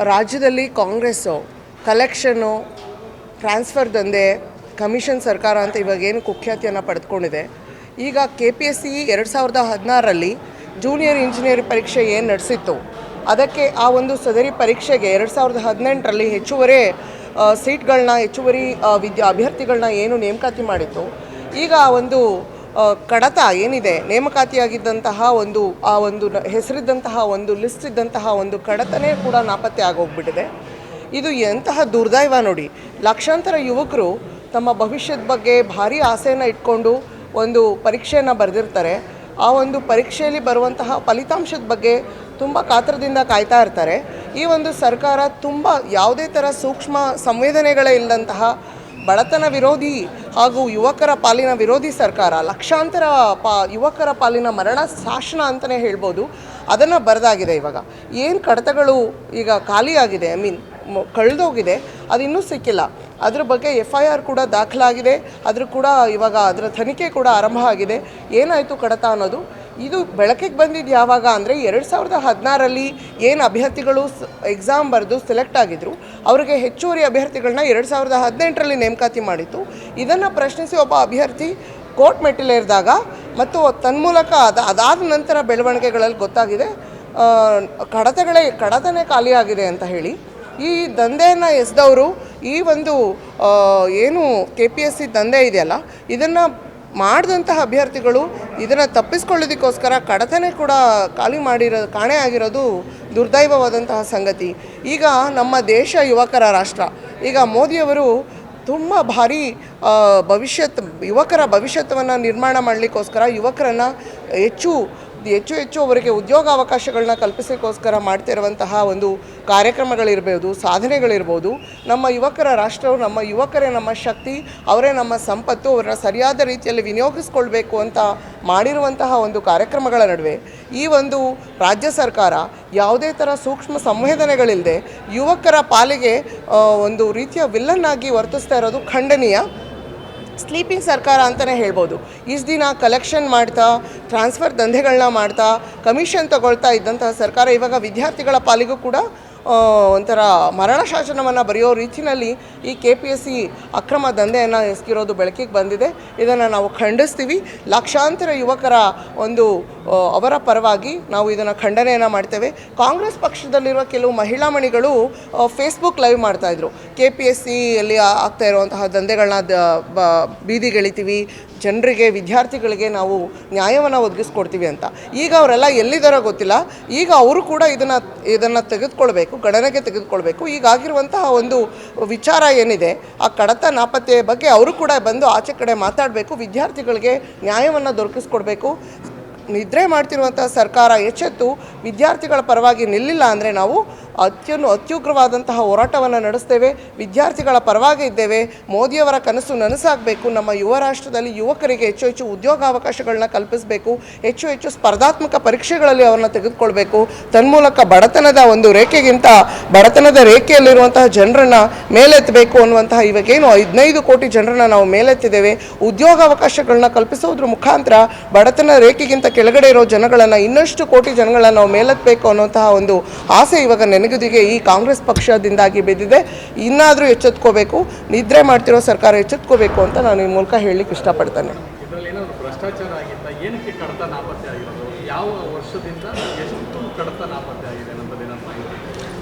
ರಾಜ್ಯದಲ್ಲಿ Congress collection, transfer ದಂಧೆ, commission ಸರ್ಕಾರ ಅಂತ ಇವಾಗೇನು ಕುಖ್ಯಾತಿಯನ್ನು ಪಡೆದುಕೊಂಡಿದೆ. ಈಗ KPSC 2016ರಲ್ಲಿ ಜೂನಿಯರ್ ಇಂಜಿನಿಯರ್ ಪರೀಕ್ಷೆ ಏನು ನಡೆಸಿತ್ತು, ಅದಕ್ಕೆ ಆ ಒಂದು ಸದರಿ ಪರೀಕ್ಷೆಗೆ 2018ರಲ್ಲಿ ಹೆಚ್ಚುವರಿ ಸೀಟ್ಗಳನ್ನ, ಹೆಚ್ಚುವರಿ ಅಭ್ಯರ್ಥಿಗಳನ್ನ ಏನು ನೇಮಕಾತಿ ಮಾಡಿತ್ತು, ಈಗ ಒಂದು ಕಡತ ಏನಿದೆ, ನೇಮಕಾತಿಯಾಗಿದ್ದಂತಹ ಆ ಒಂದು ಹೆಸರಿದ್ದಂತಹ ಒಂದು ಲಿಸ್ಟ್ ಇದ್ದಂತಹ ಒಂದು ಕಡತನೇ ಕೂಡ ನಾಪತ್ತೆ ಆಗೋಗ್ಬಿಟ್ಟಿದೆ. ಇದು ಎಂತಹ ದುರ್ದೈವ ನೋಡಿ. ಲಕ್ಷಾಂತರ ಯುವಕರು ತಮ್ಮ ಭವಿಷ್ಯದ ಬಗ್ಗೆ ಭಾರಿ ಆಸೆಯನ್ನು ಇಟ್ಕೊಂಡು ಒಂದು ಪರೀಕ್ಷೆಯನ್ನು ಬರೆದಿರ್ತಾರೆ. ಆ ಒಂದು ಪರೀಕ್ಷೆಯಲ್ಲಿ ಬರುವಂತಹ ಫಲಿತಾಂಶದ ಬಗ್ಗೆ ತುಂಬ ಕಾತರದಿಂದ ಕಾಯ್ತಾ ಇರ್ತಾರೆ. ಈ ಒಂದು ಸರ್ಕಾರ ತುಂಬ ಯಾವುದೇ ಥರ ಸೂಕ್ಷ್ಮ ಸಂವೇದನೆಗಳೇ ಇಲ್ಲದಂತಹ ಬಡತನ ವಿರೋಧಿ ಹಾಗೂ ಯುವಕರ ಪಾಲಿನ ವಿರೋಧಿ ಸರ್ಕಾರ, ಲಕ್ಷಾಂತರ ಯುವಕರ ಪಾಲಿನ ಮರಣ ಶಾಸನ ಅಂತಲೇ ಹೇಳ್ಬೋದು, ಅದನ್ನು ಬರೆದಾಗಿದೆ. ಇವಾಗ ಏನು ಕಡತಗಳು ಈಗ ಖಾಲಿಯಾಗಿದೆ, ಕಳೆದೋಗಿದೆ, ಅದು ಇನ್ನೂ ಸಿಕ್ಕಿಲ್ಲ. ಅದ್ರ ಬಗ್ಗೆ FIR ಕೂಡ ದಾಖಲಾಗಿದೆ. ಇವಾಗ ಅದರ ತನಿಖೆ ಕೂಡ ಆರಂಭ ಆಗಿದೆ. ಏನಾಯಿತು ಕಡತ ಅನ್ನೋದು ಇದು ಬೆಳಕಿಗೆ ಬಂದಿದ್ದು ಯಾವಾಗ ಅಂದರೆ 2016ರಲ್ಲಿ ಏನು ಅಭ್ಯರ್ಥಿಗಳು ಎಕ್ಸಾಮ್ ಬರೆದು ಸೆಲೆಕ್ಟ್ ಆಗಿದ್ದರು, ಅವರಿಗೆ ಹೆಚ್ಚುವರಿ ಅಭ್ಯರ್ಥಿಗಳನ್ನ 2018ರಲ್ಲಿ ನೇಮಕಾತಿ ಮಾಡಿತ್ತು. ಇದನ್ನು ಪ್ರಶ್ನಿಸಿ ಒಬ್ಬ ಅಭ್ಯರ್ಥಿ ಕೋರ್ಟ್ ಮೆಟ್ಟಿಲೇರಿದಾಗ ಮತ್ತು ತನ್ಮೂಲಕ ಅದಾದ ನಂತರ ಬೆಳವಣಿಗೆಗಳಲ್ಲಿ ಗೊತ್ತಾಗಿದೆ ಕಡತನೇ ಖಾಲಿಯಾಗಿದೆ ಅಂತ ಹೇಳಿ. ಈ ದಂಧೆಯನ್ನು ಎಸೆದವರು, ಈ ಒಂದು ಏನು KPSC ದಂಧೆ ಇದೆಯಲ್ಲ, ಇದನ್ನು ಮಾಡಿದಂತಹ ಅಭ್ಯರ್ಥಿಗಳು ಇದನ್ನು ತಪ್ಪಿಸ್ಕೊಳ್ಳೋದಕ್ಕೋಸ್ಕರ ಕಡತನೇ ಕೂಡ ಕಾಣೆ ಆಗಿರೋದು ದುರ್ದೈವವಾದಂತಹ ಸಂಗತಿ. ಈಗ ನಮ್ಮ ದೇಶ ಯುವಕರ ರಾಷ್ಟ್ರ. ಈಗ ಮೋದಿಯವರು ತುಂಬ ಭಾರಿ ಯುವಕರ ಭವಿಷ್ಯವನ್ನು ನಿರ್ಮಾಣ ಮಾಡಲಿಕ್ಕೋಸ್ಕರ ಯುವಕರನ್ನು ಹೆಚ್ಚು ಅವರಿಗೆ ಉದ್ಯೋಗಾವಕಾಶಗಳನ್ನ ಕಲ್ಪಿಸೋಕ್ಕೋಸ್ಕರ ಮಾಡ್ತಿರುವಂತಹ ಒಂದು ಕಾರ್ಯಕ್ರಮಗಳಿರ್ಬೋದು, ಸಾಧನೆಗಳಿರ್ಬೋದು. ನಮ್ಮ ಯುವಕರ ರಾಷ್ಟ್ರವು, ನಮ್ಮ ಯುವಕರೇ ನಮ್ಮ ಶಕ್ತಿ, ಅವರೇ ನಮ್ಮ ಸಂಪತ್ತು, ಅವರನ್ನ ಸರಿಯಾದ ರೀತಿಯಲ್ಲಿ ವಿನಿಯೋಗಿಸ್ಕೊಳ್ಬೇಕು ಅಂತ ಮಾಡಿರುವಂತಹ ಒಂದು ಕಾರ್ಯಕ್ರಮಗಳ ನಡುವೆ ಈ ಒಂದು ರಾಜ್ಯ ಸರ್ಕಾರ ಯಾವುದೇ ಥರ ಸೂಕ್ಷ್ಮ ಸಂವೇದನೆಗಳಿಲ್ಲದೆ ಯುವಕರ ಪಾಲಿಗೆ ಒಂದು ರೀತಿಯ ವಿಲ್ಲನ್ನಾಗಿ ವರ್ತಿಸ್ತಾ ಇರೋದು ಖಂಡನೀಯ. ಸ್ಲೀಪಿಂಗ್ ಸರ್ಕಾರ ಅಂತಲೇ ಹೇಳ್ಬೋದು. ಇಷ್ಟು ದಿನ ಕಲೆಕ್ಷನ್ ಮಾಡ್ತಾ, ಟ್ರಾನ್ಸ್ಫರ್ ದಂಧೆಗಳನ್ನ ಮಾಡ್ತಾ, ಕಮಿಷನ್ ತಗೊಳ್ತಾ ಇದ್ದಂತಹ ಸರ್ಕಾರ ಇವಾಗ ವಿದ್ಯಾರ್ಥಿಗಳ ಪಾಲಿಗೂ ಕೂಡ ಒಂಥರ ಮರಣ ಶಾಸನವನ್ನು ಬರೆಯೋ ರೀತಿಯಲ್ಲಿ ಈ KPSC ಅಕ್ರಮ ದಂಧೆಯನ್ನು ಎಸಗಿರೋದು ಬೆಳಕಿಗೆ ಬಂದಿದೆ. ಇದನ್ನು ನಾವು ಖಂಡಿಸ್ತೀವಿ. ಲಕ್ಷಾಂತರ ಯುವಕರ ಅವರ ಪರವಾಗಿ ನಾವು ಇದನ್ನು ಖಂಡನೆಯನ್ನು ಮಾಡ್ತೇವೆ. ಕಾಂಗ್ರೆಸ್ ಪಕ್ಷದಲ್ಲಿರುವ ಕೆಲವು ಮಹಿಳಾ ಮಣಿಗಳು ಫೇಸ್ಬುಕ್ ಲೈವ್ ಮಾಡ್ತಾಯಿದ್ರು. KPSCಯಲ್ಲಿ ಆಗ್ತಾ ಇರುವಂತಹ ದಂಧೆಗಳನ್ನ ಬೀದಿಗೆಳಿತೀವಿ, ಜನರಿಗೆ, ವಿದ್ಯಾರ್ಥಿಗಳಿಗೆ ನಾವು ನ್ಯಾಯವನ್ನು ಒದಗಿಸ್ಕೊಡ್ತೀವಿ ಅಂತ. ಈಗ ಅವರೆಲ್ಲ ಎಲ್ಲಿದ್ದಾರೋ ಗೊತ್ತಿಲ್ಲ. ಈಗ ಅವರು ಕೂಡ ಇದನ್ನು ತೆಗೆದುಕೊಳ್ಬೇಕು, ಗಣನೆಗೆ ತೆಗೆದುಕೊಳ್ಬೇಕು. ಈಗಾಗಿರುವಂತಹ ಒಂದು ವಿಚಾರ ಏನಿದೆ, ಆ ಕಡತ ನಾಪತ್ತೆಯ ಬಗ್ಗೆ ಅವರು ಕೂಡ ಬಂದು ಆಚೆ ಕಡೆ ಮಾತಾಡಬೇಕು, ವಿದ್ಯಾರ್ಥಿಗಳಿಗೆ ನ್ಯಾಯವನ್ನು ದೊರಕಿಸ್ಕೊಡ್ಬೇಕು. ನಿದ್ರೆ ಮಾಡ್ತಿರುವಂಥ ಸರ್ಕಾರ ಎಚ್ಚೆತ್ತು ವಿದ್ಯಾರ್ಥಿಗಳ ಪರವಾಗಿ ನಿಲ್ಲಿಲ್ಲ ಅಂದರೆ ನಾವು ಅತ್ಯುಗ್ರವಾದಂತಹ ಹೋರಾಟವನ್ನು ನಡೆಸ್ತೇವೆ. ವಿದ್ಯಾರ್ಥಿಗಳ ಪರವಾಗಿ ಇದ್ದೇವೆ. ಮೋದಿಯವರ ಕನಸು ನನಸಾಗಬೇಕು. ನಮ್ಮ ಯುವ ರಾಷ್ಟ್ರದಲ್ಲಿ ಯುವಕರಿಗೆ ಹೆಚ್ಚು ಉದ್ಯೋಗಾವಕಾಶಗಳನ್ನ ಕಲ್ಪಿಸಬೇಕು. ಹೆಚ್ಚು ಸ್ಪರ್ಧಾತ್ಮಕ ಪರೀಕ್ಷೆಗಳಲ್ಲಿ ಅವರನ್ನು ತೆಗೆದುಕೊಳ್ಬೇಕು. ತನ್ಮೂಲಕ ಬಡತನದ ಒಂದು ರೇಖೆಗಿಂತ ಬಡತನದ ರೇಖೆಯಲ್ಲಿರುವಂತಹ ಜನರನ್ನು ಮೇಲೆತ್ತಬೇಕು ಅನ್ನುವಂತಹ ಇವಾಗೇನು 15 ಕೋಟಿ ಜನರನ್ನು ನಾವು ಮೇಲೆತ್ತಿದ್ದೇವೆ. ಉದ್ಯೋಗಾವಕಾಶಗಳನ್ನ ಕಲ್ಪಿಸೋದ್ರ ಮುಖಾಂತರ ಬಡತನ ರೇಖೆಗಿಂತ ಕೆಳಗಡೆ ಇರೋ ಜನಗಳನ್ನು, ಇನ್ನಷ್ಟು ಕೋಟಿ ಜನಗಳನ್ನು ನಾವು ಮೇಲೆತ್ತಬೇಕು ಅನ್ನುವಂತಹ ಒಂದು ಆಸೆ ಇವಾಗ ನೆನಗುದಿಗೆ ಈ ಕಾಂಗ್ರೆಸ್ ಪಕ್ಷದಿಂದಾಗಿ ಬಿದ್ದಿದೆ. ಇನ್ನಾದರೂ ಎಚ್ಚೆತ್ಕೋಬೇಕು. ನಿದ್ರೆ ಮಾಡ್ತಿರೋ ಸರ್ಕಾರ ಎಚ್ಚೆತ್ಕೋಬೇಕು ಅಂತ ನಾನು ಈ ಮೂಲಕ ಹೇಳಲಿಕ್ಕೆ ಇಷ್ಟಪಡ್ತೇನೆ. ಭ್ರಷ್ಟಾಚಾರ ಆಗಿತ್ತಾ? ಏನಕ್ಕೆ ಕಡತ ನಾಪತ್ತೆ ಆಗಿರೋದು? ಯಾವ ವರ್ಷದಿಂದ ಎಷ್ಟು ಕಡತ ನಾಪತ್ತೆ ಆಗಿದೆ ಅನ್ನೋದು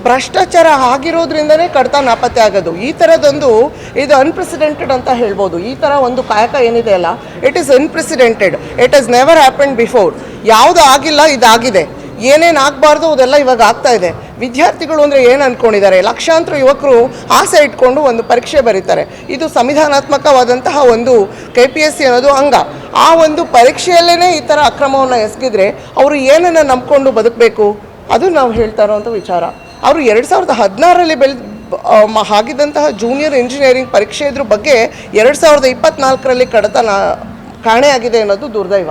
ಭ್ರಷ್ಟಾಚಾರ ಆಗಿರೋದ್ರಿಂದನೇ ಕಡತ ನಾಪತ್ತೆ ಆಗೋದು. ಈ ಥರದೊಂದು ಇದು ಅನ್ಪ್ರೆಸಿಡೆಂಟೆಡ್ ಅಂತ ಹೇಳ್ಬೋದು. ಈ ಥರ ಒಂದು ಕಾಯಕ ಏನಿದೆ ಅಲ್ಲ, it is unprecedented. It is never happened before. ಯಾವುದು ಆಗಿಲ್ಲ, ಇದಾಗಿದೆ. ಏನೇನು ಆಗಬಾರ್ದು ಅದೆಲ್ಲ ಇವಾಗ ಆಗ್ತಾ ಇದೆ. ವಿದ್ಯಾರ್ಥಿಗಳು ಅಂದರೆ ಏನು ಅಂದ್ಕೊಂಡಿದ್ದಾರೆ? ಲಕ್ಷಾಂತರ ಯುವಕರು ಆಸೆ ಇಟ್ಕೊಂಡು ಒಂದು ಪರೀಕ್ಷೆ ಬರೀತಾರೆ. ಇದು ಸಂವಿಧಾನಾತ್ಮಕವಾದಂತಹ ಒಂದು KPSC ಅನ್ನೋದು ಅಂಗ. ಆ ಒಂದು ಪರೀಕ್ಷೆಯಲ್ಲೇ ಈ ಥರ ಅಕ್ರಮವನ್ನು ಎಸಗಿದ್ರೆ ಅವರು ಏನನ್ನು ನಂಬ್ಕೊಂಡು ಬದುಕಬೇಕು? ಅದು ನಾವು ಹೇಳ್ತಾ ಇರೋವಂಥ ವಿಚಾರ. ಅವರು 2016ರಲ್ಲಿ ಆಗಿದ್ದಂತಹ ಜೂನಿಯರ್ ಇಂಜಿನಿಯರಿಂಗ್ ಪರೀಕ್ಷೆ ಇದ್ರ ಬಗ್ಗೆ 2024ರಲ್ಲಿ ಕಡತ ಕಾಣೆಯಾಗಿದೆ ಅನ್ನೋದು ದುರ್ದೈವ.